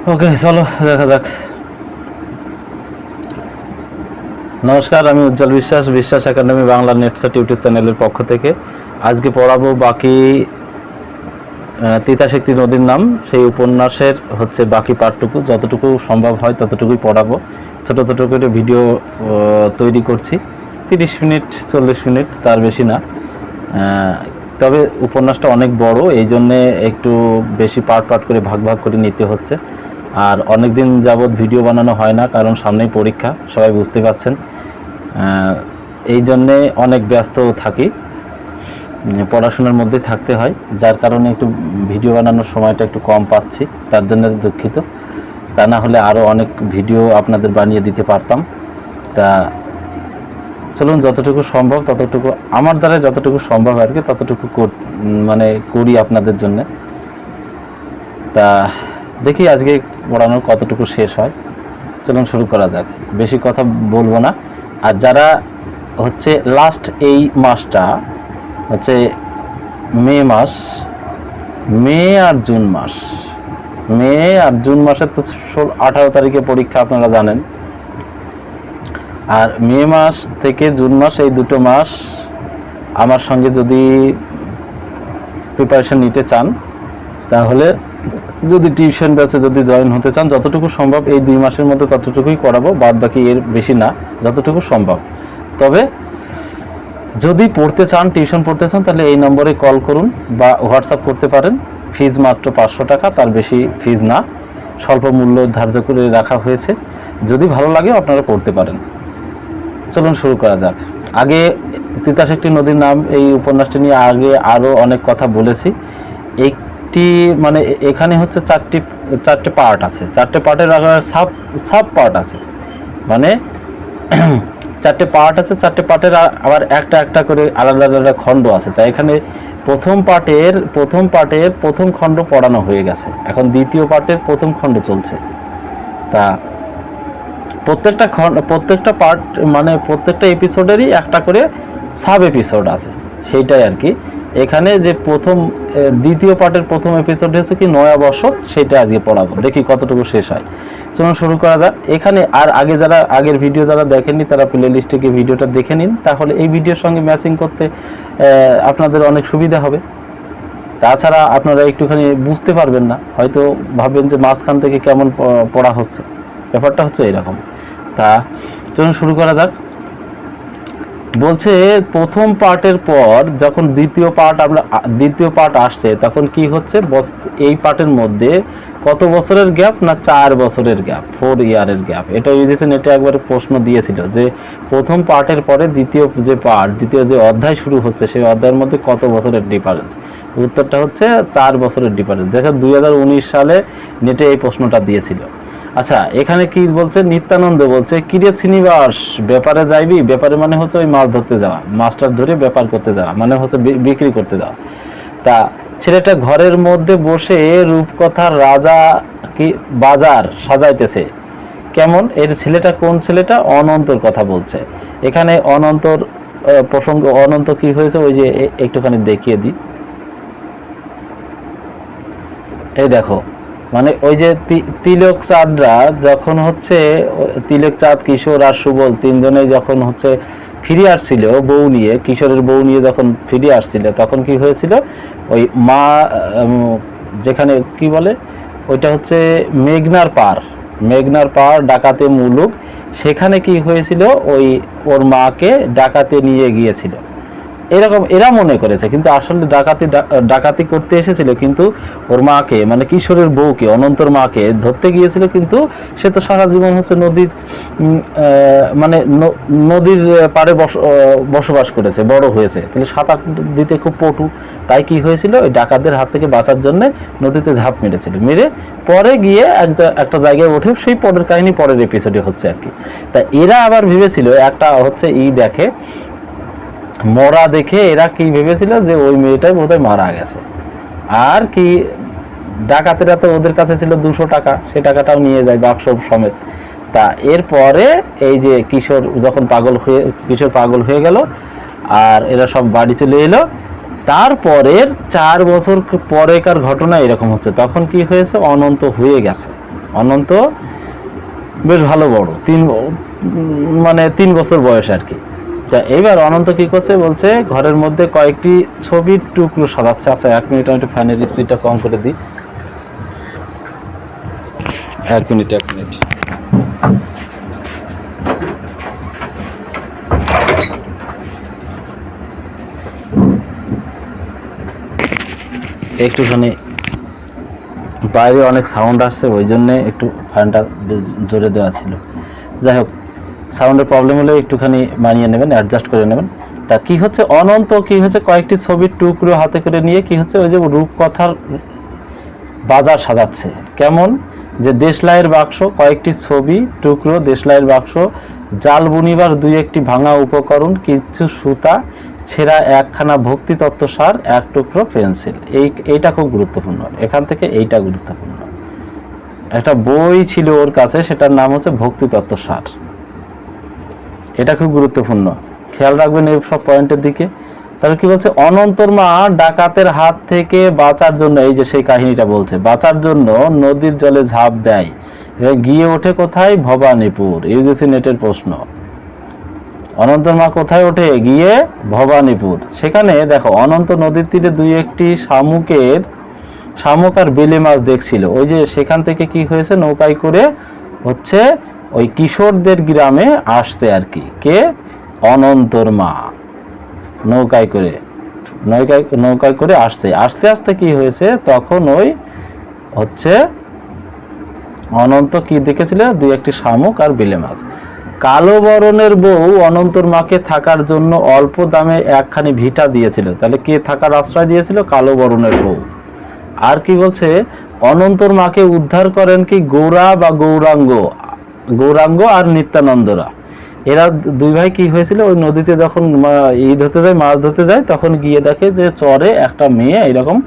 ওকে, চলো দেখা যাক। নমস্কার, আমি উজ্জ্বল বিশ্বাস, বিশ্বাস একাডেমি বাংলা নেটসেট ইউটিউব চ্যানেলের পক্ষ থেকে আজকে পড়াবো বাকি তিতাশক্তি নদীর নাম, সেই উপন্যাসের হচ্ছে বাকি পাঠটুকু। যতটুকু সম্ভব হয় ততটুকুই পড়াবো। ছোট ছোট করে ভিডিও তৈরি করছি, 30 মিনিট 40 মিনিট, তার বেশি না। তবে উপন্যাসটা অনেক বড়, এই জন্যে একটু বেশি পার্ট পার্ট করে ভাগ ভাগ করে নিতে হচ্ছে। আর অনেক দিন যাবৎ ভিডিও বানানো হয় না, কারণ সামনেই পরীক্ষা, সবাই বুঝতে পারছেন। এই জন্যে অনেক ব্যস্ত থাকি, পড়াশোনার মধ্যে থাকতে হয়, যার কারণে একটু ভিডিও বানানোর সময়টা একটু কম পাচ্ছি, তার জন্য দুঃখিত। তা না হলে আরও অনেক ভিডিও আপনাদের বানিয়ে দিতে পারতাম। তা চলুন, যতটুকু সম্ভব ততটুকু, আমার দ্বারা যতটুকু সম্ভব আর কি ততটুকু করি আপনাদের জন্য। তা দেখি আজকে পড়ানো কতটুকু শেষ হয়। চলুন শুরু করা যাক, বেশি কথা বলবো না। আর যারা হচ্ছে লাস্ট এই মাসটা হচ্ছে মে মাস, মে আর জুন মাস, মে আর জুন মাসের তো 18 তারিখে পরীক্ষা, আপনারা জানেন। আর মে মাস থেকে জুন মাস, এই দুটো মাস আমার সঙ্গে যদি প্রিপারেশন নিতে চান, তাহলে যদি টিউশন ব্যাচে যদি জয়েন হতে চান, যতটুকু সম্ভব এই 2 মাসের মধ্যে ততটুকুই করাবো, বাদ বাকি এর বেশি না, যতটুকু সম্ভব। তবে যদি পড়তে চান, টিউশন পড়তে চান, তাহলে এই নম্বরে কল করুন বা হোয়াটসঅ্যাপ করতে পারেন। ফিজ মাত্র 500 টাকা, তার বেশি ফিজ না, স্বল্প মূল্য ধার্য করে রাখা হয়েছে। যদি ভালো লাগে আপনারা পড়তে পারেন। চলুন শুরু করা যাক। আগে তিতাশক্তি নদীর নাম, এই উপন্যাসটি নিয়ে আগে আরও অনেক কথা বলেছি। একটি মানে এখানে হচ্ছে চারটে পার্ট আছে, 4টে পার্টের সাব পার্ট আছে, মানে 4টে পার্ট আছে, 4টে পার্টের আবার একটা একটা করে আলাদা আলাদা খণ্ড আছে। তাই এখানে প্রথম পার্টের প্রথম খণ্ড পড়ানো হয়ে গেছে, এখন দ্বিতীয় পার্টের প্রথম খণ্ড চলছে। তা প্রত্যেকটা পার্ট মানে প্রত্যেকটা এপিসোডেরই একটা করে সাব এপিসোড আছে, সেইটাই আর কি। এখানে যে দ্বিতীয় পার্টের প্রথম এপিসোড হচ্ছে কি নয়া বসত, সেটা আজকে পড়াবো, দেখি কতটুকু শেষ হয়। চলুন শুরু করা যাক। এখানে আর আগের ভিডিও যারা দেখেননি, তারা প্লে লিস্টে গিয়ে ভিডিওটা দেখে নিন, তাহলে এই ভিডিওর সঙ্গে ম্যাচিং করতে আপনাদের অনেক সুবিধা হবে। তাছাড়া আপনারা একটুখানি বুঝতে পারবেন না, হয়তো ভাববেন যে মাঝখান থেকে কেমন পড়া হচ্ছে, ব্যাপারটা হচ্ছে এরকম। তা চলুন শুরু করা যাক। বলছে প্রথম পার্টের পর যখন দ্বিতীয় পার্ট আসছে, তখন কি হচ্ছে, এই পার্টের মধ্যে কত বছরের গ্যাপ না 4 বছরের গ্যাপ, 4 ইয়ারের গ্যাপ। এটা ইউজিসি নেটে একবারে প্রশ্ন দিয়েছিল যে প্রথম পার্টের পরে দ্বিতীয় যে অধ্যায় শুরু হচ্ছে, সেই অধ্যায়ের মধ্যে কত বছরের ডিফারেন্স। উত্তরটা হচ্ছে 4 বছরের ডিফারেন্স। দেখো 2019 সালে নেটে এই প্রশ্নটা দিয়েছিল। আচ্ছা, এখানে কি বলছে, নিত্যানন্দ বলছে, কিরে শ্রীনিবাস, ব্যাপারে যাইবি? ব্যাপারে মানে হচ্ছে ওই মাছ ধরতে যাওয়া, মাছটা ধরে ব্যাপার করতে যাওয়া, মানে হচ্ছে বিক্রি করতে যাওয়া। তা ছেলেটা ঘরের মধ্যে বসে রূপকথার রাজা কি বাজার সাজাইতেছে কেমন। এর ছেলেটা কোন ছেলেটা? অনন্তর কথা বলছে। এখানে অনন্তর প্রসঙ্গ, অনন্ত কি হয়েছে ওই যে একটুখানি দেখিয়ে দিই। এই দেখো, মানে ওই যে তিলক চাঁদরা যখন হচ্ছে, তিলক চাঁদ, কিশোর আর সুবল তিনজনেই যখন হচ্ছে ফিরে আসছিল বউ নিয়ে, কিশোরের বউ নিয়ে যখন ফিরে আসছিল, তখন কি হয়েছিল, ওই মা যেখানে কি বলে ওইটা হচ্ছে মেঘনার পার ডাকাতে মুলুক, সেখানে কি হয়েছিল, ওই ওর মাকে ডাকাতে নিয়ে গিয়েছিল, এরকম এরা মনে করেছে। কিন্তু আসলে ডাকাতি করতে এসেছিল, কিন্তু ওর মাকে মানে কিশোরের বউকে, অনন্তর মাকে ধরতে গিয়েছিল। কিন্তু সে তো সারা জীবন হচ্ছে মানে নদীর পাড়ে বসবাস করেছে, বড় হয়েছে, তাহলে সাঁতার দিতে খুব পটু। তাই কি হয়েছিল, ওই ডাকাতদের হাত থেকে বাঁচার জন্য নদীতে ঝাঁপ মেরেছিল, মেরে পরে গিয়ে একটা জায়গায় ওঠে। সেই পরের কাহিনী পরের এপিসোডে হচ্ছে আর কি। তা এরা আবার ভেবেছিল, একটা হচ্ছে দেখে মরা দেখে এরা কি ভেবেছিল যে ওই মেয়েটাই বোধহয় মারা গেছে। আর কি ডাকাতেরা তো ওদের কাছে ছিল 200 টাকা, সেই টাকাটাও নিয়ে যায় বাক্স সমেত। তা এরপরে এই যে কিশোর পাগল হয়ে গেল, আর এরা সব বাড়ি চলে এলো। তারপরের 4 বছর পরেকার ঘটনা এরকম হচ্ছে। তখন কি হয়েছে, অনন্ত হয়ে গেছে, অনন্ত বেশ ভালো বড়, মানে 3 বছর বয়স আর কি। তা এইবার অনন্ত কি করছে, বলছে ঘরের মধ্যে কয়েকটি ছবির টুকরো সাজাচ্ছে। আচ্ছা 1 মিনিট, আমি একটু ফ্যানের স্পিডটা কম করে দিই। 1 মিনিট। একটুখানি বাইরে অনেক সাউন্ড আসছে, ওই জন্যে একটু ফ্যানটা জোরে দেওয়া ছিল। যাই হোক, সাউন্ডের প্রবলেম হলে একটুখানি মানিয়ে নেবেন, অ্যাডজাস্ট করে নেবেন। তা কি হচ্ছে, অনন্ত কি হচ্ছে কয়েকটি ছবির টুকরো হাতে করে নিয়ে কি হচ্ছে, ওই যে রূপকথার বাজার সাজাচ্ছে। কেমন, যে দেশলাইয়ের বাক্স, কয়েকটি ছবি টুকরো, দেশলাইয়ের বাক্স, জাল বুনিবার 2-1টি ভাঙা উপকরণ, কিছু সুতা, ছেঁড়া একখানা ভক্তি তত্ত্ব সার, 1 টুকরো পেন্সিল। এইটা খুব গুরুত্বপূর্ণ, এখান থেকে এইটা গুরুত্বপূর্ণ। একটা বই ছিল ওর কাছে, সেটার নাম হচ্ছে ভক্তি তত্ত্ব সার। এটা খুব গুরুত্বপূর্ণ, খেয়াল রাখবেন এই সব পয়েন্টের দিকে। তাহলে কি বলছে, অনন্তর মা ডাকাতের হাত থেকে বাঁচার জন্য, এই যে সেই কাহিনীটা বলছে, বাঁচার জন্য নদীর জলে ঝাঁপ দেয়, গিয়ে ওঠে কোথায়, ভবানীপুর। ইউজিসি নেটের প্রশ্ন, অনন্তর মা কোথায় ওঠে, গিয়ে ভবানীপুর। সেখানে দেখো, অনন্ত নদীর তীরে 2-1টি শামুক আর বেলে মাছ দেখছিল। ওই যে সেখান থেকে কি হয়েছে, নৌকায় করে হচ্ছে ওই কিশোরদের গ্রামে আসছে আর কি। কে, অনন্তর মা নৌকায় করে আসছে। আস্তে আস্তে কি হয়েছে, তখন ওই হচ্ছে অনন্ত কি দেখেছিল, 2-1টি শামুক আর বেলে মাছ। কালো বরণের বউ অনন্তর মাকে থাকার জন্য অল্প দামে একখানি ভিটা দিয়েছিল। তাহলে কে থাকার আশ্রয় দিয়েছিল, কালো বরণের বউ। আর কি বলছে, অনন্তর মাকে উদ্ধার করেন কি গৌরা বা গৌরাঙ্গ আর নিত্যানন্দরা। এরা 2 ভাই কি হয়েছিল, ওই নদীতে যখন মাছ ধরতে যায়, তখন গিয়ে দেখে যে চরে একটা মেয়ে এরকম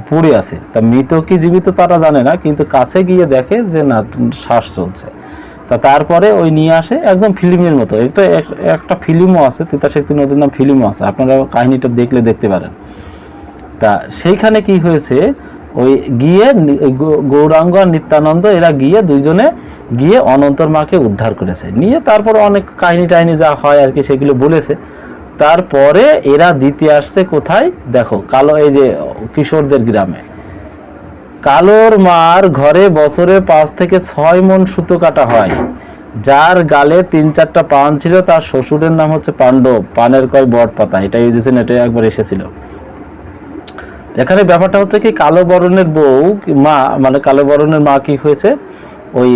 পড়ে আছে। তা মৃত কি জীবিত তারা জানে না, কিন্তু কাছে গিয়ে দেখে যে না, শ্বাস চলছে। তা তারপরে ওই নিয়ে আসে, একদম ফিল্মের মতো। একটা ফিল্মও আছে, তিতাসেক্তি নদীর নাম ফিল্মও আছে, আপনারা কাহিনীটা দেখলে দেখতে পারেন। তা সেইখানে কি হয়েছে, ওই গিয়ে গৌরাঙ্গ আর নিত্যানন্দ এরা গিয়ে 2জনে গিয়ে অনন্তর মাকে উদ্ধার করেছে, নিয়ে তারপর অনেক কাহিনী টাহিনী যা হয় আর কি সেগুলো বলেছে। তারপরে এরা দিতে আসছে কোথায়, দেখো কালো, এই যে কিশোরদের গ্রামে। কালোর মার ঘরে বছরে 5 থেকে 6 মণ সুতো কাটা হয়। যার গালে 3-4টা পান ছিল, তার শ্বশুরের নাম হচ্ছে পাণ্ডব, পানের কয় বট পাতা। এটা ইউজিসি নেটে একবার এসেছিল। এখানে ব্যাপারটা হচ্ছে কি, কালো বরণের বউ মা, মানে কালো বরণের মা কি হয়েছে, ওই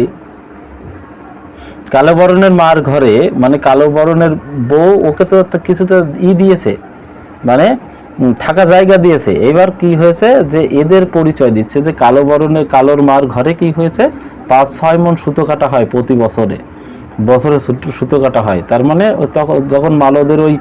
কালো বরণের মার ঘরে, মানে কালো বরণের বউ ওকে তো কিছু তো দিয়েছে, মানে থাকা জায়গা দিয়েছে। এবার কি হয়েছে, যে এদের পরিচয় দিচ্ছে যে কালোর মার ঘরে কি হয়েছে, 5-6 মণ সুতো কাটা হয় প্রতি বছরে সুতো কাটা হয়। তার মানে তখন যখন মালদের ওই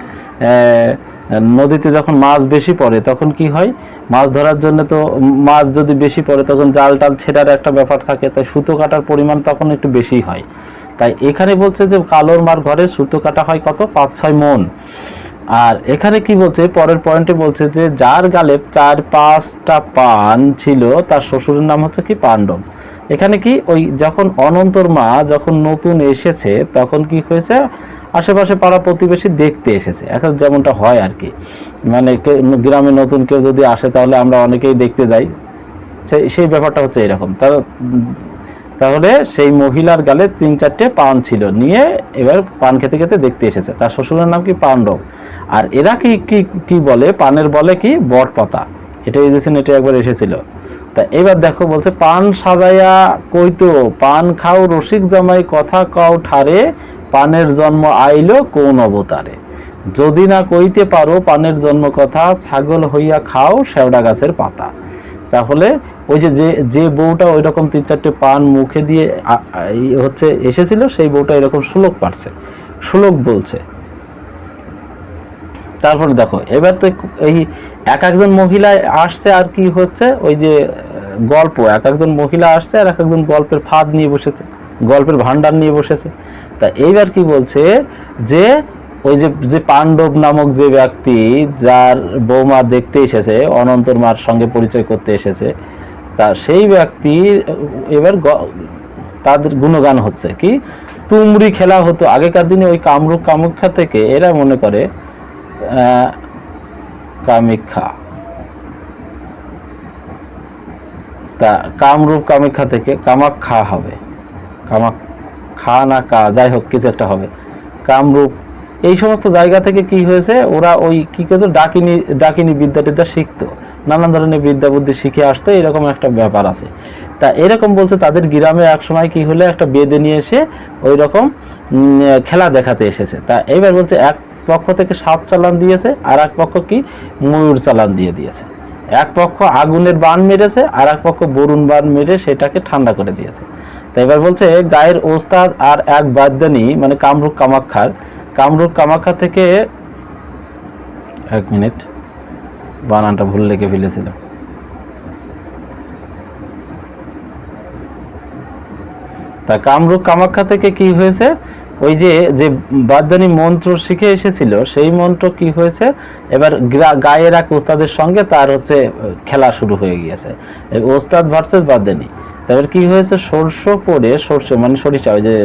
নদীতে যখন মাছ বেশি পড়ে, তখন কি হয়, মাছ ধরার জন্য তো মাছ যদি বেশি পড়ে, তখন জাল টাল ছেড়ার একটা ব্যাপার থাকে, তাই সুতো কাটার পরিমাণ তখন একটু বেশি হয়। তাই এখানে বলছে যে কালোর মার ঘরে সুতো কাটা হয় কত, 5-6 মণ। আর এখানে কি বলছে, পরের পয়েন্টে বলছে যে যার গালে 4-5টা পান ছিল, তার শ্বশুরের নাম হচ্ছে কি পাণ্ডব। এখানে কি, ওই যখন অনন্তর মা যখন নতুন এসেছে, তখন কি হয়েছে, আশেপাশে পাড়া প্রতিবেশী দেখতে এসেছে। এখন যেমনটা হয় আর কি, মানে গ্রামে নতুন কেউ যদি আসে, তাহলে আমরা অনেকেই দেখতে যাই, সেই ব্যাপারটা হচ্ছে এরকম। তাহলে সেই মহিলার গালে 3-4টে পান ছিল, নিয়ে এবার পান খেতে খেতে দেখতে এসেছে। তার শ্বশুরের নাম কি পাণ্ডব। আর এরা কি বলে, পানের বলে কি বট পাতা। এটা ইউজিসি নেটে একবার এসেছিল। তা এবার দেখো, বলছে পান সাজাইয়া কইতো, পান খাও রসিক জামাই, কথা কও ঠারে, পানের জন্ম আইলো কোন অবতারে। যদি না কইতে পারো পানের জন্ম কথা, ছাগল হইয়া খাও শেওড়া গাছের পাতা। তাহলে ওই যে বউটা ওই রকম 3-4টে পান মুখে দিয়ে হচ্ছে এসেছিল, সেই বউটা এরকম শ্লোক বলছে। তারপরে দেখো, এবার তো এই একজন মহিলা আসছে, আর কি হচ্ছে, ওই যে গল্প, একজন মহিলা আসছে আর একজন গল্পের ফাঁদ নিয়ে বসেছে, গল্পের ভান্ডার নিয়ে বসেছে। তা এইবার কি বলছে, যে ওই যে পাণ্ডব নামক যে ব্যক্তি, যার বৌমা দেখতে এসেছে, অনন্তর মার সঙ্গে পরিচয় করতে এসেছে, তা সেই ব্যক্তি এবার তাদের গুণগান হচ্ছে কি, তুমরি খেলা হতো আগেকার দিনে ওই কামরূপ কামাখ্যা থেকে, এরা মনে করে কামাখ্যা, তা কামরূপ কামাখ্যা থেকে কামাখ্যা হবে, কামাখ্যা না কা, যাই হোক কিছু একটা হবে, কামরূপ, এই সমস্ত জায়গা থেকে কি হয়েছে, ওরা ওই কি করতো, ডাকিনী ডাকিনী বিদ্যা টিদ্যা শিখতো, নানান ধরনের বিদ্যা বুদ্ধি শিখে আসতো, এরকম একটা ব্যাপার আছে। তা এরকম বলছে তাদের গ্রামে এক সময় কি হলো, একটা বেদে নিয়ে এসে ওই রকম খেলা দেখাতে এসেছে। তা এইবার বলছে এক পক্ষ থেকে সাপ চালান দিয়েছে, আর এক পক্ষ কি ময়ূর চালান দিয়ে দিয়েছে। এক পক্ষ আগুনের বান মেরেছে, আর এক পক্ষ বরুণ বান মেরে সেটাকে ঠান্ডা করে দিয়েছে। তা এবার বলছে গায়ের ওস্তাদ আর এক বাদ্যানী, মানে কামরূপ কামাখ্যা থেকে, এক মিনিট বানানটা ভুল লিখে ফেলেছিল, তা কামরূপ কামাখ্যা থেকে কি হয়েছে, ওই যে যে বাদ্যানী মন্ত্র শিখে এসেছিল সেই মন্ত্র কি হয়েছে, এবার গায়ের এক ওস্তাদের সঙ্গে তার হচ্ছে খেলা শুরু হয়ে গিয়েছে, এই ওস্তাদ ভার্সেস বাদ্যানী। তারপর কি হয়েছে, সরষে মানে সরিষা, ওই যে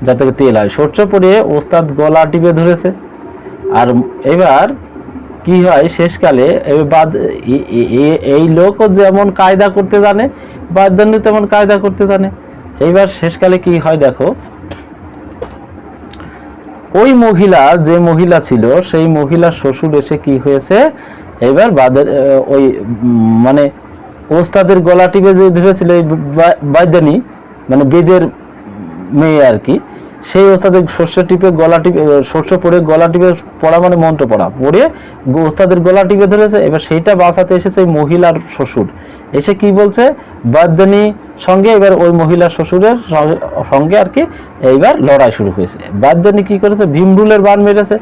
যাতে তেল হয়, সরষে পরে ওস্তাদ গলা টিপে ধরেছে। আর এবার কি হয় শেষকালে, এই লোকও যেমন কায়দা করতে জানে, বাদ্যানী তেমন কায়দা করতে জানে। এইবার শেষকালে কি হয় দেখো, ওই মহিলা, যে মহিলা ছিল সেই মহিলার শ্বশুর এসে কি হয়েছে, এবার ওই মানে ওস্তাদের গলা টিপে যে ধরেছিল এই বাদ্যানী, মানে বেদের মেয়ে আর কি, সেই ওস্তাদের সর্ষে পড়ে গলা টিপে পড়া, মানে মন্ত্র পড়া পড়ে ওস্তাদের গলা টিপে ধরেছে। এবার সেইটা বাঁচাতে এসেছে ওই মহিলার শ্বশুর, এসে কি বলছে, বাদ্যানী সঙ্গে এবার ওই মহিলার শ্বশুরের সঙ্গে আর কি এইবার লড়াই শুরু হয়েছে। বাদ্যানী কি করেছে, ভীমরুলের বান মেরেছে,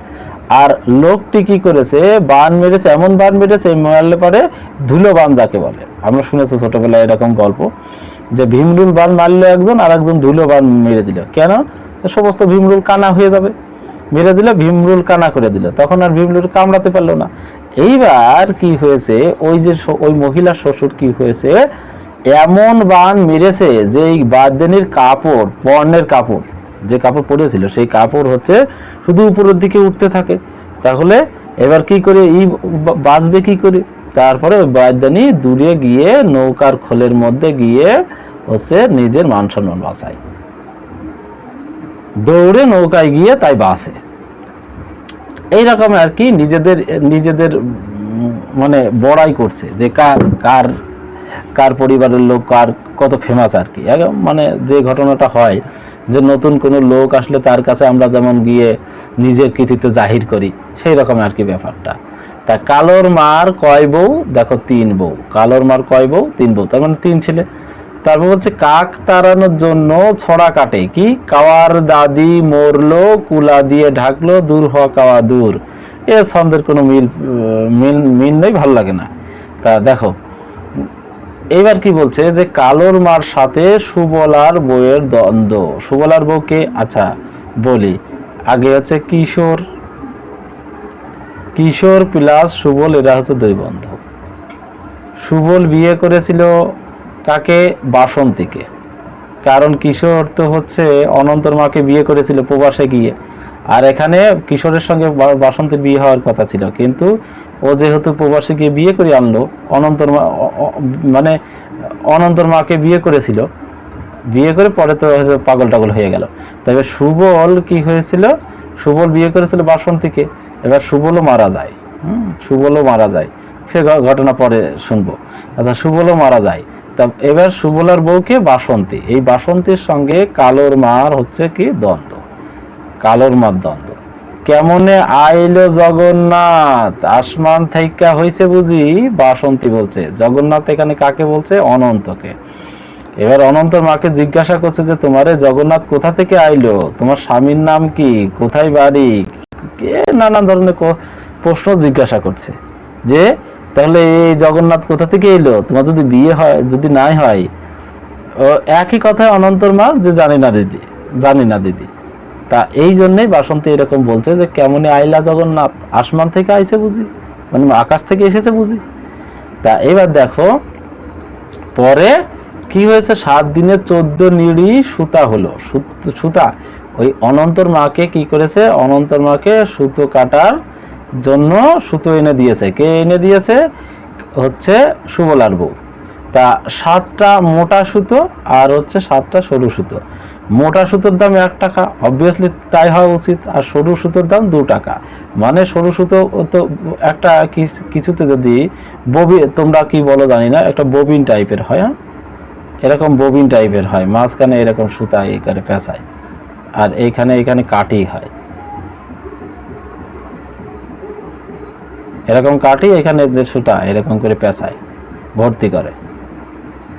আর লোকটি কি করেছে, বান মেরেছে, এমন বান মেরেছে মারলে পারে ধুলো বান যাকে বলে, আমরা শুনেছি ছোটবেলায় এরকম গল্প, যে ভীমরুল বান মারলো একজন, আর একজন ধুলো বান মেরে দিল, কেন, সমস্ত ভীমরুল কানা হয়ে যাবে, মেরে দিল, ভীমরুল কানা করে দিল, তখন আর ভীমরুল কামড়াতে পারলো না। এইবার কি হয়েছে, ওই যে ওই মহিলার শ্বশুর কি হয়েছে, এমন বান মেরেছে যে এই বাদ্যানীর কাপড়, পর্ণের কাপড়, যে কাপড় পরেছিল সেই কাপড় হচ্ছে শুধু উপরের দিকে উঠতে থাকে। তাহলে এবার কি করে বাঁচবে কি করে, তারপরে ওই বাদ্যানী দূরে গিয়ে নৌকার খোলের মধ্যে গিয়ে হচ্ছে নিজের মান সম্মান বাঁচায়, দৌড়ে নৌকায় গিয়ে তাই বাঁচে। এইরকম আর কি নিজেদের মানে বড়াই করছে যে কার পরিবারের লোক কার কত ফেমাস আর কি। মানে যে ঘটনাটা হয় যে নতুন কোনো লোক আসলে তার কাছে আমরা যেমন গিয়ে নিজের কৃতিত্ব জাহির করি, সেই রকম আর কি ব্যাপারটা। তা কালোর মার কয় বউ, দেখো 3 বউ, কালোর মার কয় বউ, 3 বউ, তার মানে 3 ছেলে। তারপর বলছে কাক তাড়ানোর জন্য ছড়া কাটে, কি, কাওয়ার দাদি মরলো কুলা দিয়ে ঢাকলো, দূর হ কাওয়া দূর। এ ছন্দের কোনো মিল নেই, ভালো লাগে না। তা দেখো এইবার কি বলছে, যে কালোর মার সাথে সুবলার বউয়ের দ্বন্দ্ব। সুবলার বউকে আচ্ছা বলি, আগে হচ্ছে কিশোর প্লাস সুবল, এরা হচ্ছে 2 বন্ধু। সুবল বিয়ে করেছিল কাকে, বাসন্তীকে, কারণ কিশোর তো হচ্ছে অনন্তর মাকে বিয়ে করেছিল প্রবাসে গিয়ে, আর এখানে কিশোরের সঙ্গে বাসন্তীর বিয়ে হওয়ার কথা ছিল, কিন্তু ও যেহেতু প্রবাসে গিয়ে বিয়ে করে আনলো, মানে অনন্তর মাকে বিয়ে করেছিল, বিয়ে করে পরে তো পাগল টাগল হয়ে গেল। তবে সুবল কি হয়েছিল, সুবল বিয়ে করেছিল বাসন্তীকে, এবার সুবলও মারা যায়, সে ঘটনা পরে শুনবো। আচ্ছা, সুবলও মারা যায়। তা এবার সুবলার বউকে বাসন্তী, এই বাসন্তীর সঙ্গে কালোর মার হচ্ছে কি দ্বন্দ্ব, কালোর মার দ্বন্দ্ব। কেমনে আইলো জগন্নাথ, আসমান থাইকা হয়েছে বুঝি, বাসন্তী বলছে। জগন্নাথ এখানে কাকে বলছে, অনন্তকে। এবার অনন্তর মাকে জিজ্ঞাসা করছে যে তোমারে জগন্নাথ কোথা থেকে আইলো, তোমার স্বামীর নাম কি, কোথায় বাড়ি, নানান ধরনের প্রশ্ন জিজ্ঞাসা করছে, যে তাহলে এই জগন্নাথ কোথা থেকে এলো, তোমার যদি বিয়ে হয়, যদি নাই হয়। একই কথা অনন্তর মা, যে জানি না দিদি। তা এই জন্যই বাসন্তী এরকম বলছে যে কেমনে আইলা জগন্নাথ, আসমান থেকে আইছে বুঝি, মানে আকাশ থেকে এসেছে বুঝি। তা এবার দেখো পরে কি হয়েছে, 7 দিনে 14 নিড়ি সুতা হলো। সুতা ওই অনন্তর মাকে কি করেছে, অনন্তর মাকে সুতো কাটার জন্য সুতো এনে দিয়েছে। কে এনে দিয়েছে, হচ্ছে সুবলার বউ। তা 7টা মোটা সুতো আর হচ্ছে 7টা সরু সুতো। মোটা সুতোর দাম 1 টাকা, অবভিয়াসলি তাই হওয়া উচিত। আর সরু সুতোর দাম 2 টাকা। মানে সরু সুতো তো একটা কিছুতে যদি তোমরা কি বলো জানি না, একটা ববিন টাইপের হয়, হ্যাঁ এরকম ববিন টাইপের হয়, মাঝখানে এরকম সুতা এই করে পেঁচায়, আর এইখানে কাটি হয়, এরকম কাটি, এখানে সুতা এরকম করে পেঁচায় ভর্তি করে।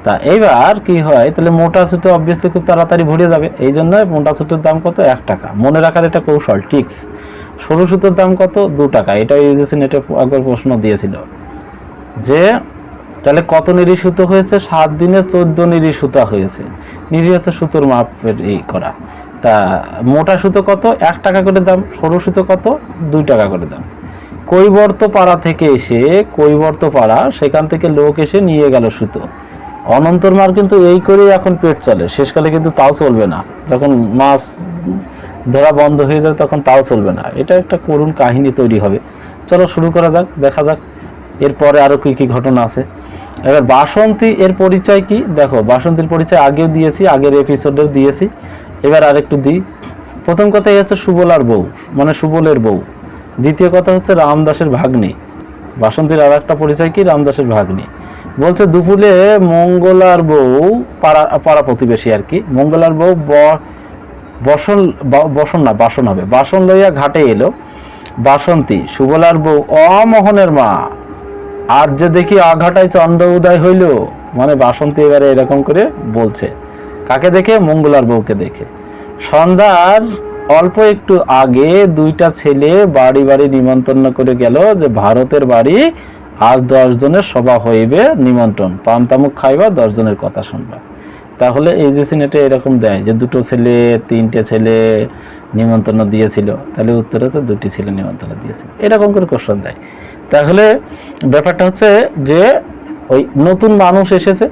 তা এইবার কি হয়, তাহলে মোটা সুতো অবভিয়াসলি খুব তাড়াতাড়ি ভরে যাবে, এই জন্য মোটা সুতোর দাম কত, 1 টাকা। মনে রাখার এটা কৌশল, টিক্স। সরু সুতোর দাম কত, 2 টাকা। এটা ইউজিসি নেটে একবার প্রশ্ন দিয়েছিল যে তাহলে কত নিরি সুতো হয়েছে, 7 দিনে 14 নিরি সুতা হয়েছে। নিরি হচ্ছে সুতোর মাপের এই করা। তা মোটা সুতো কত, 1 টাকা করে দাম, সরু সুতো কত, 2 টাকা করে দাম। কৈবর্ত পাড়া থেকে এসে, কৈবর্ত পাড়া সেখান থেকে লোক এসে নিয়ে গেল সুতো। অনন্তর মার কিন্তু এই করেই এখন পেট চলে, শেষকালে কিন্তু তাও চলবে না, যখন মাছ ধরা বন্ধ হয়ে যায় তখন তাও চলবে না। এটা একটা করুণ কাহিনী তৈরি হবে। চলো শুরু করা যাক, দেখা যাক এরপরে আরো কি কি ঘটনা আছে। এবার বাসন্তী এর পরিচয় কি, দেখো বাসন্তীর পরিচয় আগেও দিয়েছি, আগের এপিসোডেও দিয়েছি, এবার আরেকটু দিই। প্রথম কথাই হচ্ছে সুবলার বউ, মানে সুবলের বউ। দ্বিতীয় কথা হচ্ছে রামদাসের ভাগ্নি। বাসন্তীর আর একটা পরিচয় কি, রামদাসের ভাগ্নি। বলছে দুপুরে মঙ্গলার বউ, পাড়া প্রতিবেশী আর কি, মঙ্গলার বউ বাসন লইয়া ঘাটে এলো। বাসন্তী সুবলার বউ অমোহনের মা, আর যে দেখি আঘাটায় চন্দ্র উদয় হইল। মানে বাসন্তী এবারে এরকম করে বলছে, কাকে দেখে, মঙ্গলার বউকে দেখে। সন্ধ্যার অল্প একটু আগে 2টা ছেলে বাড়ি বাড়ি নিমন্ত্রণ করে গেল যে ভারতের বাড়ি আজ 10 জনের সভা হইবে, নিমন্ত্রণ, পান তামুক খাইবা, 10 জনের কথা শুনবা। তাহলে ইউজিসি নেটে এরকম দেয় যে 2টো ছেলে 3টে ছেলে নিমন্ত্রণ দিয়েছিল, তাহলে উত্তর হচ্ছে 2টি ছেলে নিমন্ত্রণ দিয়েছিল, এরকম করে কোশ্চেন দেয়। তাহলে ব্যাপারটা হচ্ছে যে ওই নতুন মানুষ এসেছে,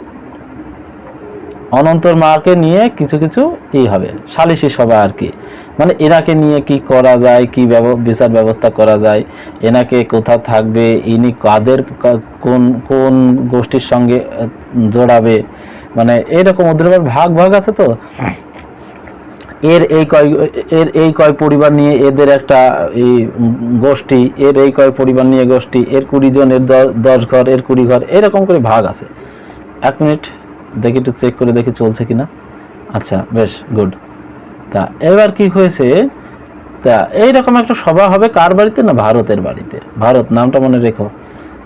অনন্তর মাকে নিয়ে কিছু কিছু কি হবে, সালিশি সভা আর কি। মানে এনাকে নিয়ে কি করা যায়, কি বিচার ব্যবস্থা করা যায়, এনাকে কোথা থাকবে, ইনি কাদের কোন কোন গোষ্ঠীর সঙ্গে জোড়াবে, মানে এরকম ওদের ভাগ ভাগ আছে তো, এর এই কয় পরিবার নিয়ে এদের একটা এই গোষ্ঠী, এর এই কয় পরিবার নিয়ে গোষ্ঠী, এর 20 জন, এর 10 ঘর, এর 20 ঘর, এরকম করে ভাগ আছে। 1 মিনিট দেখি, একটু চেক করে দেখি চলছে কিনা। আচ্ছা বেশ গুড। তা এবার কি হয়েছে, তা এইরকম একটা সভা হবে কার বাড়িতে, না ভারতের বাড়িতে। ভারত নামটা মনে রেখো।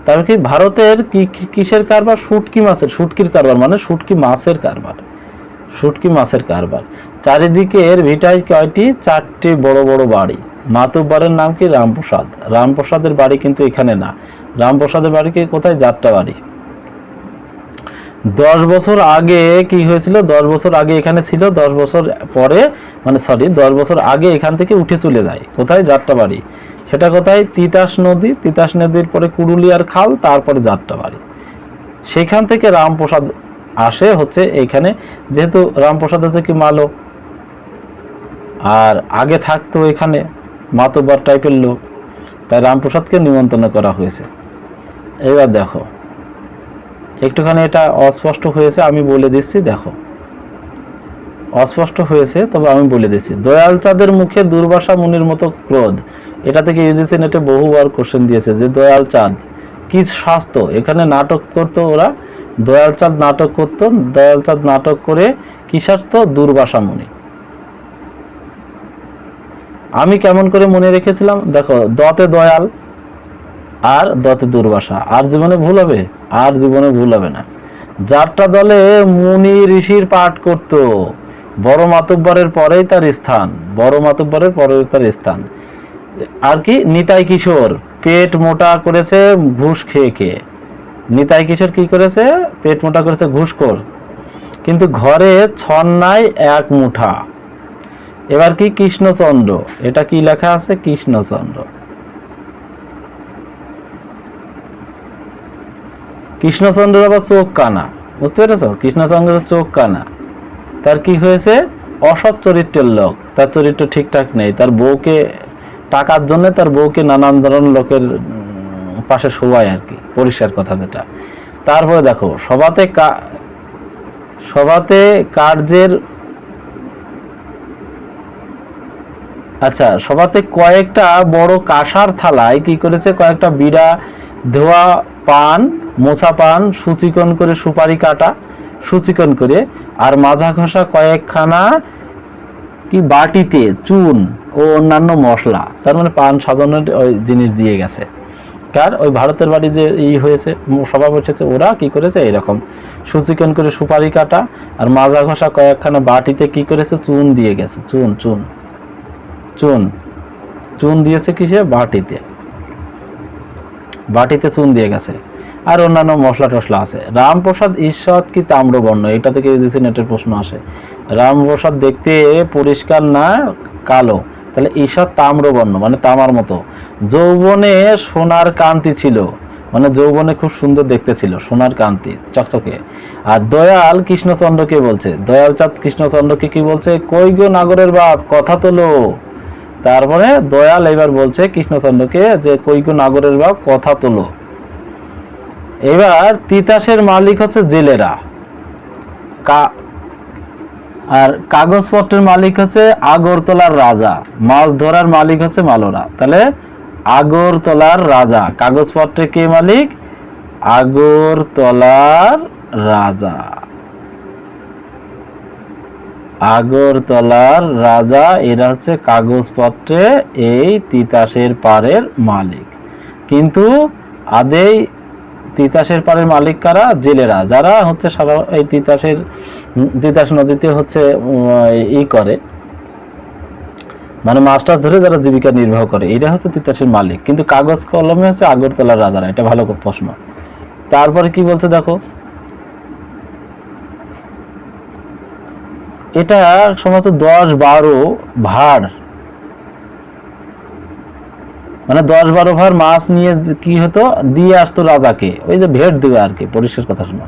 তারপর কি ভারতের কি কিসের কারবার, শুটকি মাছের, শুটকির কারবার, মানে শুটকি মাছের কারবার, শুটকি মাছের কারবার। চারিদিকের ভিটায় কয়টি, 4টি বড় বড় বাড়ি। মাতুব্বরের নাম কি, রামপ্রসাদ। রামপ্রসাদের বাড়ি কিন্তু এখানে না, রামপ্রসাদের বাড়ি কি কোথায়, যাত্রাবাড়ি। 10 বছর আগে কি হয়েছিল, 10 বছর আগে এখানে ছিল, 10 বছর পরে, মানে 10 বছর আগে এখান থেকে উঠে চলে যায় কোথায়, যাত্রাবাড়ি। সেটা কোথায়, তিতাস নদী, তিতাস নদীর পরে কুরুলিয়ার খাল, তারপরে যাত্রাবাড়ি। সেখান থেকে রামপ্রসাদ আসে হচ্ছে এইখানে, যেহেতু রামপ্রসাদ হচ্ছে কি মালো, আর আগে থাকতো এখানে মাতব্বর টাইপের লোক, তাই রামপ্রসাদকে নিমন্ত্রণ করা হয়েছে। এবার দেখো একটুখানি এটা অস্পষ্ট হয়েছে, আমি বলে দিচ্ছি, দেখো অস্পষ্ট হয়েছে, তবে আমি বলে দিচ্ছি। দয়াল চাঁদের মুখে দুর্বাসা মুনির মতো ক্রোধ, এটা থেকে ইউজিসি নেটে বহুবার কোশ্চেন দিয়েছে যে দয়াল চাঁদ কি শাস্ত, এখানে নাটক করতো ওরা, দয়াল চাঁদ নাটক করতো, দয়াল চাঁদ নাটক করে কি শাস্ত, দুর্বাসা মুনি। আমি কেমন করে মনে রেখেছিলাম, দেখো দতে দয়াল আর দতে দুর্বাসা, আর জীবনে ভুল হবে, আর জীবনে ভুল হবে না। যাত্রা দলে মুনি ঋষির পাঠ করত, বড় মাতব্বরের পরেই তার স্থান, বড় মাতব্বরের পরেই তার স্থান। আর কি, নিতাই কিশোর পেট মোটা করেছে ঘুষ খেয়ে খেয়ে, নিতাই কিশোর কি করেছে, পেট মোটা করেছে ঘুষখোর, কিন্তু ঘরে ছন্নাই 1 মুঠা। এবার কি, কৃষ্ণচন্দ্র, এটা কি লেখা আছে, কৃষ্ণচন্দ্র, কৃষ্ণচন্দ্রের আবার চোখ কানা, বুঝতে পেরেছো? কৃষ্ণচন্দ্রের চোখ কানা, তার কি হয়েছে? অসৎ চরিত্রের লোক, তার চরিত্র ঠিকঠাক নেই, তার বউকে টাকার জন্য তার বউকে নানান ধরনের লোকের পাশে শোয়ায় আর কি, পরিষ্কার কথা যেটা। তারপরে দেখো সভাতে কার্যের, আচ্ছা, সভাতে কয়েকটা বড় কাঁসার থালায় কি করেছে? কয়েকটা বিড়া, ধোয়া পান, মোছা পান, সুচিকন করে সুপারি কাটা, সুচিকন করে, আর মাজা ঘষা কয়েকখানা কি বাটিতে চুন ও অন্যান্য মশলা, তার মানে পান সাজানোর ওই জিনিস দিয়ে গেছে। কার? ওই ভারতের বাড়ি যে হয়েছে, সভা বসেছে, ওরা কি করেছে? এরকম সুচিকন করে সুপারি কাটা আর মাজা ঘষা কয়েকখানা বাটিতে কি করেছে? চুন দিয়ে গেছে। চুন চুন চুন চুন দিয়েছে কিসে? বাটিতে, বাটিতে চুন দিয়ে গেছে। আর অন্যান্য মশলা টসলা আছে। রামপ্রসাদ ঈষৎ কি তাম্রবর্ণ? এটা থেকে ইউজিসি নেটের প্রশ্ন আসে। রামপ্রসাদ দেখতে পরিষ্কার না কালো, তাহলে ঈষৎ তাম্রবর্ণ মানে তামার মতো। যৌবনে সোনার কান্তি ছিল, মানে যৌবনে খুব সুন্দর দেখতে ছিল, সোনার কান্তি চকচকে। আর দয়াল কৃষ্ণচন্দ্রকে বলছে, দয়ালচাঁদ কৃষ্ণচন্দ্রকে কি বলছে? কই গো নাগরের বাপ, কথা তোলো। তারপরে দয়াল এবার বলছে কৃষ্ণচন্দ্রকে যে কই গো নাগরের বাপ, কথা তোলো। এবার তিতাসের মালিক হচ্ছে জেলেরা, আর কাগজপত্রের মালিক হচ্ছে আগরতলার রাজা, মাছ ধরার মালিক হচ্ছে মালোরা। তাহলে আগরতলার রাজা, কাগজপত্রে কে মালিক? আগরতলার রাজা, আগরতলার রাজা, এরা হচ্ছে কাগজপত্রে এই তিতাসের পাড়ের মালিক। কিন্তু আদেই তিতাসের পাড়ের মালিক কারা? জেলেরা, যারা হচ্ছে সারা এই তিতাস নদীতে হচ্ছে করে, মানে মাছটা ধরে যারা জীবিকা নির্বাহ করে, এটা হচ্ছে তিতাসের মালিক। কিন্তু কাগজ কলমে হচ্ছে আগরতলার রাজারা। এটা ভালো প্রশ্ন। তারপরে কি বলছে দেখো, এটা সম্ভবত 10-12 ভাড়, মানে 10-12 ভার মাছ নিয়ে কি হতো? দিয়ে আসতো রাজাকে, ওই যে ভেট দিবে আর কি, পরিষ্কার কথা শোনো।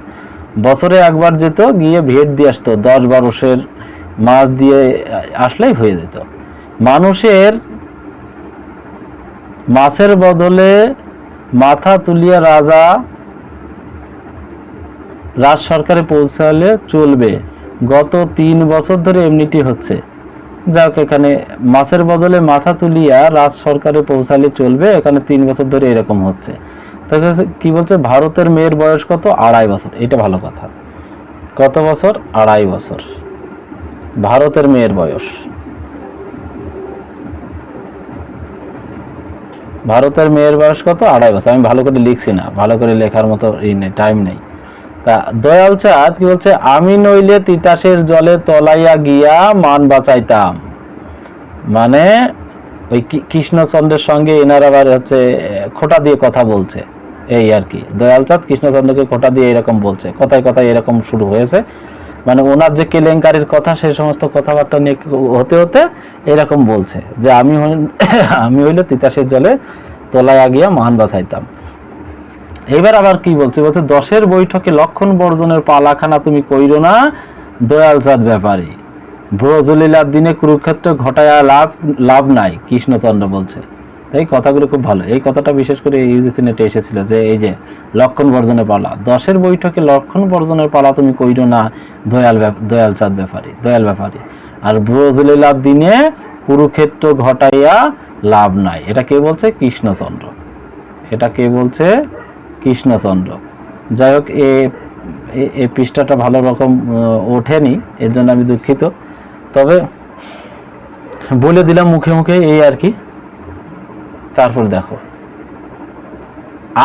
বছরে একবার যেত, গিয়ে ভেট দিয়ে আসতো, 10-12 সের মাছ দিয়ে আসলেই হয়ে যেত। মানুষের মাছের বদলে মাথা তুলিয়া রাজা রাজ সরকারে পৌঁছালে চলবে, গত 3 বছর ধরে এমনিটি হচ্ছে। যাক, এখানে মাছের বদলে মাথা তুলিয়া রাজ সরকারে পৌঁছালে চলবে, এখানে 3 বছর ধরে এরকম হচ্ছে। তাহলে কি বলছে? ভারতের মেয়ের বয়স কত? 2.5 বছর। এটা ভালো কথা। কত বছর? 2.5 বছর ভারতের মেয়ের বয়স। ভারতের মেয়ের বয়স কত? 2.5 বছর। আমি ভালো করে লিখছি না, ভালো করে লেখার মতো টাইম নেই। তা দয়ালচাঁদ কি বলছে? আমি নইলে তিতাসের জলে তলাইয়া গিয়া মান বাঁচাইতাম, মানে ওই কৃষ্ণচন্দ্রের সঙ্গে এনার আবার হচ্ছে খোটা দিয়ে কথা বলছে, এই আর কি। দয়ালচাঁদ কৃষ্ণচন্দ্রকে খোটা দিয়ে এরকম বলছে, কথায় কথায় এরকম শুরু হয়েছে, মানে ওনার যে কেলেঙ্কারির কথা সেই সমস্ত কথাবার্তা নিয়ে হতে হতে এরকম বলছে যে আমি হইলে তিতাসের জলে তলাইয়া গিয়া মান বাঁচাইতাম। এবার আবার কি বলছে? বলছে 10-এর বৈঠকে লক্ষণ বর্জনের পালাখানা তুমি কইরো না দয়ালচাঁদ ব্যাপারী, ব্রজলীলার দিনে কুরুক্ষেত্র ঘটায়া লাভ নাই, কৃষ্ণচন্দ্র বলছে। এই কথাগুলো খুব ভালো। এই কথাটা বিশেষ করে ইউজিসি নেটে এসেছিল যে এই যে লক্ষণ বর্জনের পালা, 10-এর বৈঠকে লক্ষণ বর্জনের পালা তুমি কইরো না দয়ালচাঁদ ব্যাপারী, দয়াল ব্যাপারী, আর ব্রজলীলার দিনে কুরুক্ষেত্র ঘটাইয়া লাভ নাই। এটা কে বলছে? কৃষ্ণচন্দ্র। এটা কে বলছে? কৃষ্ণচন্দ্র। যাই হোক, এই পৃষ্ঠাটা ভালো রকম ওঠেনি, এর জন্য আমি দুঃখিত। তবে বলে দিলাম মুখে মুখে, এই আর কি। তারপর দেখো,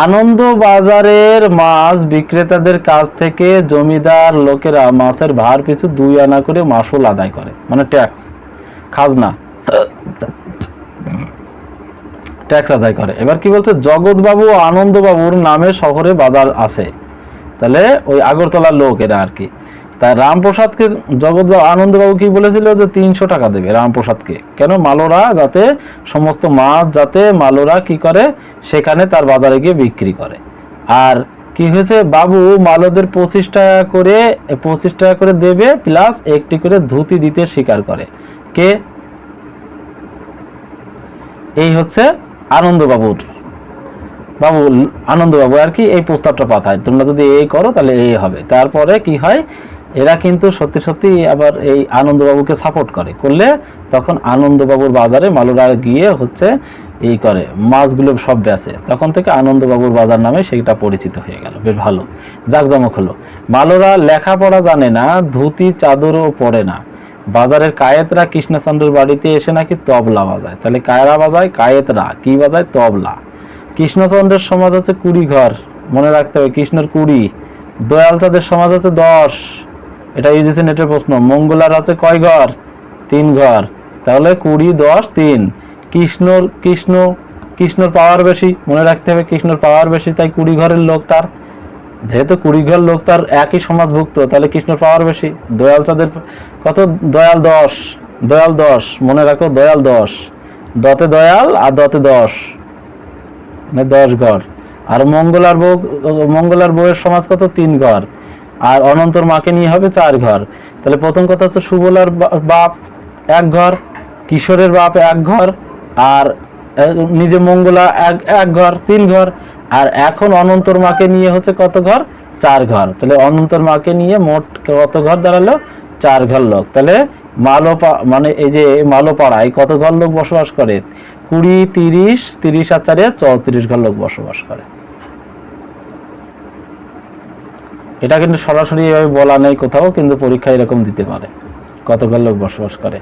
আনন্দ বাজারের মাছ বিক্রেতাদের কাছ থেকে জমিদার লোকেরা মাছের ভার পিছু 2 আনা করে মাসুল আদায় করে, মানে ট্যাক্স, খাজনা, ট্যাক্স আদায় করে। এবার কি বলছে? জগৎবাবু ও আনন্দবাবুর নামে শহরে বাজার আছে, তাহলে ওই আগরতলার লোক এরা আর কি। তাই রামপ্রসাদকে আনন্দবাবু কি বলেছিল? যে 300 টাকা দেবে রামপ্রসাদকে। কেন? মালোরা যাতে সমস্ত মাছ যাতে মালোরা কি করে সেখানে তার বাজারে গিয়ে বিক্রি করে। আর কি হয়েছে, বাবু মালদের 25 টাকা করে দেবে, প্লাস একটি করে ধুতি দিতে স্বীকার করে। কে? এই হচ্ছে আনন্দবাবুর আনন্দবাবু আর কি এই প্রস্তাবটা পাঠায়, তোমরা যদি এই করো তাহলে এই হবে। তারপরে কি হয়, এরা কিন্তু সত্যি সত্যি আবার এই আনন্দবাবুকে সাপোর্ট করলে তখন আনন্দবাবুর বাজারে মালুরা গিয়ে হচ্ছে এই করে মাছগুলো সব বেচে, তখন থেকে আনন্দবাবুর বাজার নামে সেটা পরিচিত হয়ে গেল, বেশ ভালো জাঁকজমক হলো। মালুরা লেখাপড়া জানে না, ধুতি চাদরও পরে না। বাজারের কায়েতরা কৃষ্ণচন্দ্রের বাড়িতে এসে নাকি তবলা বাজায়। তাহলে কায়রা বাজায়, কায়েতরা কি বাজায়? তবলা। কৃষ্ণচন্দ্রের সমাজ হচ্ছে 20 ঘর, মনে রাখতে হবে, কৃষ্ণের 20। দয়ালচাঁদের সমাজ হচ্ছে 10, এটা ইউজিসি নেটের প্রশ্ন। মঙ্গলার হচ্ছে কয় ঘর? 3 ঘর। তাহলে 20, 10, 3। কৃষ্ণর পাওয়ার বেশি, মনে রাখতে হবে, কৃষ্ণর পাওয়ার বেশি, তাই 20 ঘরের লোক তার, যেহেতু 20 ঘর লোক তার একই সমাজভুক্ত, তাহলে কৃষ্ণর পাওয়ার বেশি। দয়ালচাঁদের কত? দয়াল 10, মনে রাখো, দয়াল 10, দতে দয়াল আর দতে 10, মানে 10 ঘর। আর মঙ্গলার বউয়ের সমাজ কত? 3 ঘর। আর অনন্তর মাকে নিয়ে হবে 4 ঘর। তাহলে প্রথম কথা হচ্ছে সুবলার বাপ 1 ঘর, কিশোরের বাপ 1 ঘর, আর নিজে মঙ্গলা এক ঘর, 3 ঘর। আর এখন অনন্তর মাকে নিয়ে হচ্ছে কত ঘর? 4 ঘর। তাহলে অনন্তর মাকে নিয়ে মোট কত ঘর দাঁড়ালো? 4 ঘর লোক। তাহলে মানে এই যে মালোপাড়ায় কত ঘর লোক বসবাস করে? 20, 30 আর 4 34 ঘর লোক বসবাস করে। এটা কিন্তু সরাসরি এভাবে বলা নেই কোথাও, কিন্তু পরীক্ষায় এরকম দিতে পারে কত ঘর লোক বসবাস করে।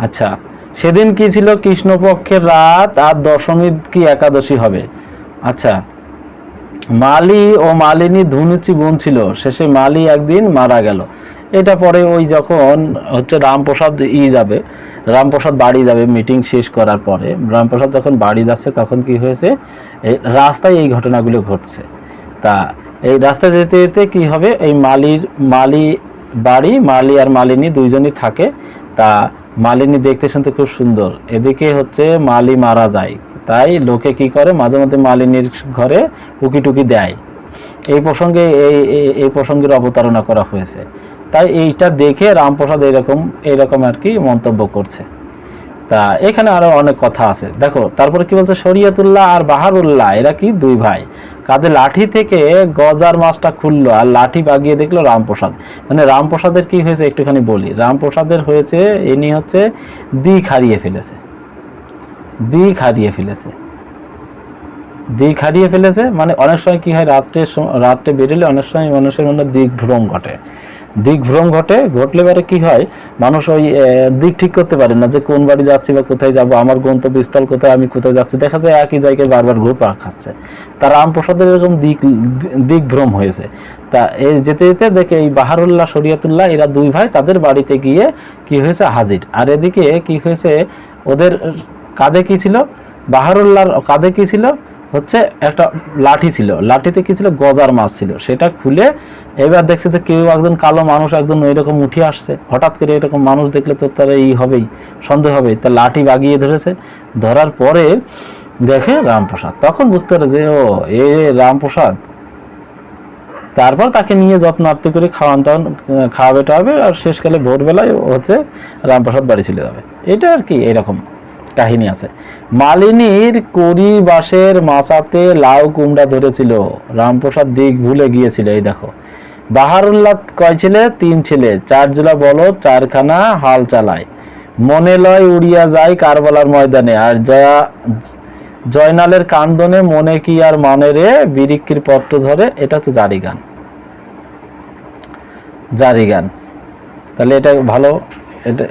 আচ্ছা, সেদিন কি ছিল? কৃষ্ণপক্ষের রাত, আর দশমী কি একাদশী হবে? আচ্ছা, মালি ও মালিনী ধনুচি বোন ছিল, শেষে মালি একদিন মারা গেল। এটা পরে ওই যখন হচ্ছে রামপ্রসাদ বাড়ি যাবে মিটিং শেষ করার পরে, রামপ্রসাদ যখন বাড়ি যাচ্ছে তখন কি হয়েছে, এই রাস্তায় এই ঘটনাগুলো ঘটছে। তা এই রাস্তায় যেতে যেতে কি হবে, এই মালি আর মালিনী দুইজনই থাকে। তা মালিনী দেখতে শুনতে খুব সুন্দর, এদিকে হচ্ছে মালি মারা যায়, তাই লোকে কি করে, মাঝে মধ্যে মালিনীর ঘরে উকি টুকি দেয়। এই প্রসঙ্গের অবতারণা করা হয়েছে। তাই এইটা দেখে রামপ্রসাদ এইরকম আর কি মন্তব্য করছে। তা এখানে আরো অনেক কথা আছে, দেখো। তারপরে কি বলছে, শরিয়তুল্লাহ আর বাহারুল্লাহ এরা কি 2 ভাই, কাদের লাঠি থেকে গজার মাছটা খুললো আর লাঠি বাগিয়ে দেখলো রামপ্রসাদ। মানে রামপ্রসাদের কি হয়েছে একটুখানি বলি। রামপ্রসাদের হয়েছে, ইনি হচ্ছে দিক হারিয়ে ফেলেছে। মানে অনেক সময় কি হয়, রাত্রে বেরোলে অনেক সময় মানুষের মধ্যে দিক ভ্রম ঘটলে পরে কি হয়, মানুষ ওই দিক ঠিক করতে পারে না যে কোন বাড়ি যাচ্ছি বা কোথায় যাব, আমার গন্তব্যস্থল কোথায়, আমি কোথায় যাচ্ছি। দেখা যায় একই জায়গায় বারবার ঘুরপাক খাচ্ছে। তা রামপ্রসাদের এরকম দিক ভ্রম হয়েছে। তা এই যেতে যেতে দেখে এই বাহারুল্লাহ শরিয়তুল্লাহ এরা 2 ভাই তাদের বাড়িতে গিয়ে কি হয়েছে, হাজির। আর এদিকে কি হয়েছে, ওদের কাঁধে কি ছিল, বাহারুল্লাহর কাঁধে কি ছিল, হচ্ছে একটা লাঠি ছিল, লাঠিতে কি ছিল, গজার মাছ ছিল। সেটা খুলে এবার দেখছে যে কেউ একজন কালো মানুষ একজন এরকম উঠে আসছে। হঠাৎ করে এরকম মানুষ দেখলে তো তার হবেই, সন্দেহ হবেই। তা লাঠি বাগিয়ে ধরেছে, ধরার পরে দেখে রামপ্রসাদ, তখন বুঝতে পারে যে ও এ রামপ্রসাদ। তারপর তাকে নিয়ে যত্নার্থে করে খাওয়াবে টাওয়াবে, আর শেষকালে ভোরবেলায় হচ্ছে রামপ্রসাদ বাড়ি চলে যাবে। এটা আর কি এরকম কাহিনী আছে। মালিনীর কড়ি বাঁশের মাচাতে লাউ কুমড়া ধরেছিল, রামপ্রসাদ দিক ভুলে গিয়েছিল। এই দেখো, বাহারুল্লাহ কয় ছেলে? 3 ছেলে, 4 জোড়া বলদ, 4খানা হাল চালায়। মনে লয় উড়িয়া যায় কারবালার ময়দানে, আর জয়নালের কান্দনে মনে কি আর মানে রে, বিরিক্কির পত্র ধরে। এটা হচ্ছে জারি গান। তাহলে এটা ভালো, এটা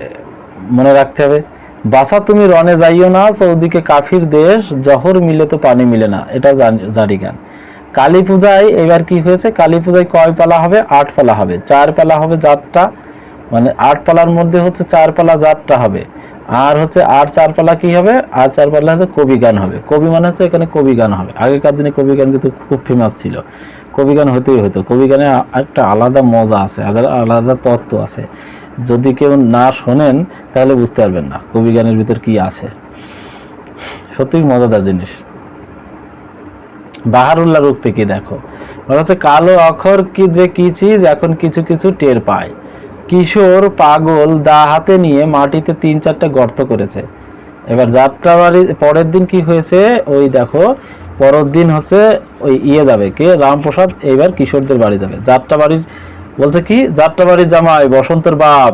মনে রাখতে হবে। বাছা তুমি রনে যাইও না, চৌদিকে কাফির দেশ, জহর মিলে তো পানি মিলে না। এটা জারি গান। কালী পূজায় এবার কি হয়েছে, কালী পূজায় কয় পালা হবে? 8 পালা হবে। 4 পালা হবে যাত্রা, মানে 8 পালার মধ্যে হচ্ছে 4 পালা যাত্রা হবে। আর হচ্ছে 4 পালা কি হবে, 4 পালা হচ্ছে কবি গান হবে। কবি মানে হচ্ছে এখানে কবি গান হবে। আগেকার দিনে কবি গান কিন্তু খুব ফেমাস ছিল, কবি গান হতো। কবি গানে একটা আলাদা মজা আছে, আলাদা তত্ত্ব আছে। যদি কেউ না শোনেন তাহলে বুঝতে পারবেন না কবি গানের ভিতর কি আছে, সত্যি মজাদার জিনিস। বাহারুল্লাহ রূপতে কি দেখো, হচ্ছে কালো অক্ষর কি যে কি চিজ এখন কিছু কিছু টের পায়। কিশোর পাগল দা হাতে নিয়ে মাটিতে 3-4টা গর্ত করেছে। এবার যাত্রাবাড়ি পরের দিন কি হয়েছে ওই দেখো, পরের দিন হচ্ছে ওই যাবে কে, রামপ্রসাদ এইবার কিশোরদের বাড়ি যাবে। যাত্রাবাড়ির বলছে কি, যাত্রাবাড়ির জামাই বসন্তের বাপ,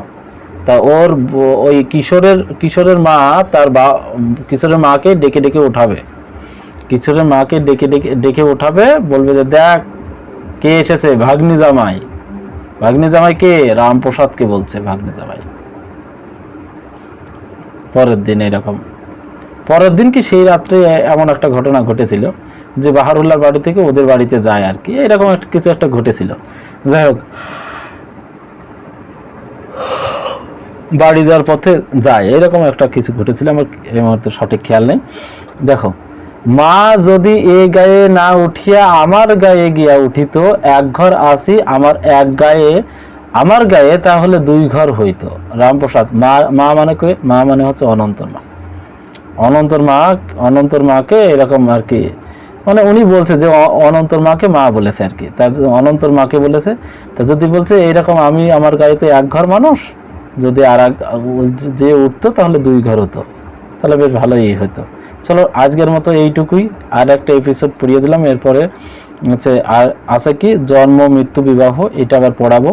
তা ওর ওই কিশোরের মা তার কিশোরের মাকে ডেকে ডেকে উঠাবে। কিশোরের মাকে ডেকে ডেকে ডেকে উঠাবে, বলবে যে দেখ কে এসেছে, ভাগ্নি জামাই। ভাগ্নি জামাই কে? রামপ্রসাদকে বলছে ভাগ্নি জামাই। পরের দিন এরকম, পরের দিন কি সেই রাত্রে এমন একটা ঘটনা ঘটেছিল যে বাহারুল্লাহর বাড়ি থেকে ওদের বাড়িতে যায় আর কি, এরকম কিছু একটা ঘটেছিল। যাই হোক, বাড়ি যাওয়ার পথে যায় এরকম একটা কিছু ঘটেছিল, আমার এই মুহূর্তে সঠিক খেয়াল নেই। দেখো, মা যদি এ গায়ে না উঠিয়া আমার গায়ে গিয়া উঠিত, এক ঘর আসি আমার গায়ে তাহলে 2 ঘর হইতো। রামপ্রসাদ মা মানে কে? মা মানে হচ্ছে অনন্তর মা। অনন্তর মাকে এরকম আর কি, মানে উনি বলছে যে অনন্তর মাকে মা বলেছে আর কি, তার অনন্তর মাকে বলেছে। তা যদি বলছে এইরকম আমি আমার গাড়িতে 1 ঘর মানুষ, যদি আর যে উঠতো তাহলে 2 ঘর হতো, তাহলে বেশ ভালোই হতো। চলো আজকের মতো এইটুকুই, আর একটা এপিসোড পড়িয়ে দিলাম। এরপরে হচ্ছে আর আছে কি, জন্ম মৃত্যু বিবাহ, এটা আবার পড়াবো।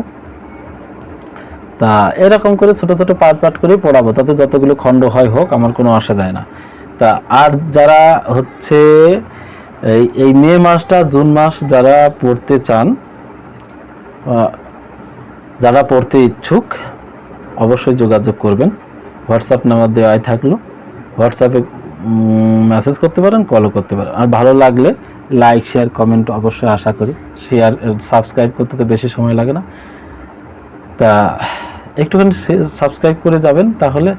তা এরকম করে ছোট ছোট পার্ট করে পড়াবো, তাতে যতগুলো খণ্ড হয় হোক, আমার কোনো আসা যায় না। তা আর যারা হচ্ছে এই মে মাসটা, জুন মাস যারা পড়তে চান, যারা পড়তে ইচ্ছুক, অবশ্যই যোগাযোগ করবেন। হোয়াটসঅ্যাপ নাম্বার দেওয়াই থাকলো, হোয়াটসঅ্যাপে মেসেজ করতে পারেন, কলও করতে পারেন। আর ভালো লাগলে লাইক শেয়ার কমেন্ট অবশ্যই আশা করি। শেয়ার সাবস্ক্রাইব করতে তো বেশি সময় লাগে না, তা একটুখানি সাবস্ক্রাইব করে যাবেন, তাহলে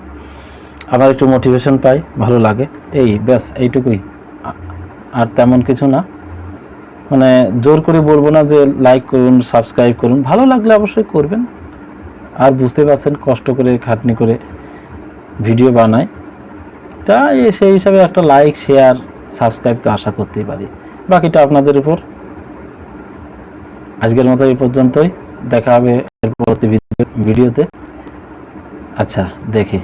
আমার একটু মোটিভেশন পাই, ভালো লাগে। এই ব্যাস এইটুকুই, আর তেমন কিছু না। মানে জোর করে বলবো না যে লাইক করুন সাবস্ক্রাইব করুন, ভালো লাগলে অবশ্যই করবেন। আর বুঝতে পারছেন কষ্ট করে খাটনি করে ভিডিও বানাই, তাই সেই হিসাবে একটা লাইক শেয়ার সাবস্ক্রাইব তো আশা করতেই পারি, বাকিটা আপনাদের উপর। আজকের মতো এই পর্যন্তই, দেখা হবে এর পরবর্তী ভিডিওতে। আচ্ছা দেখি।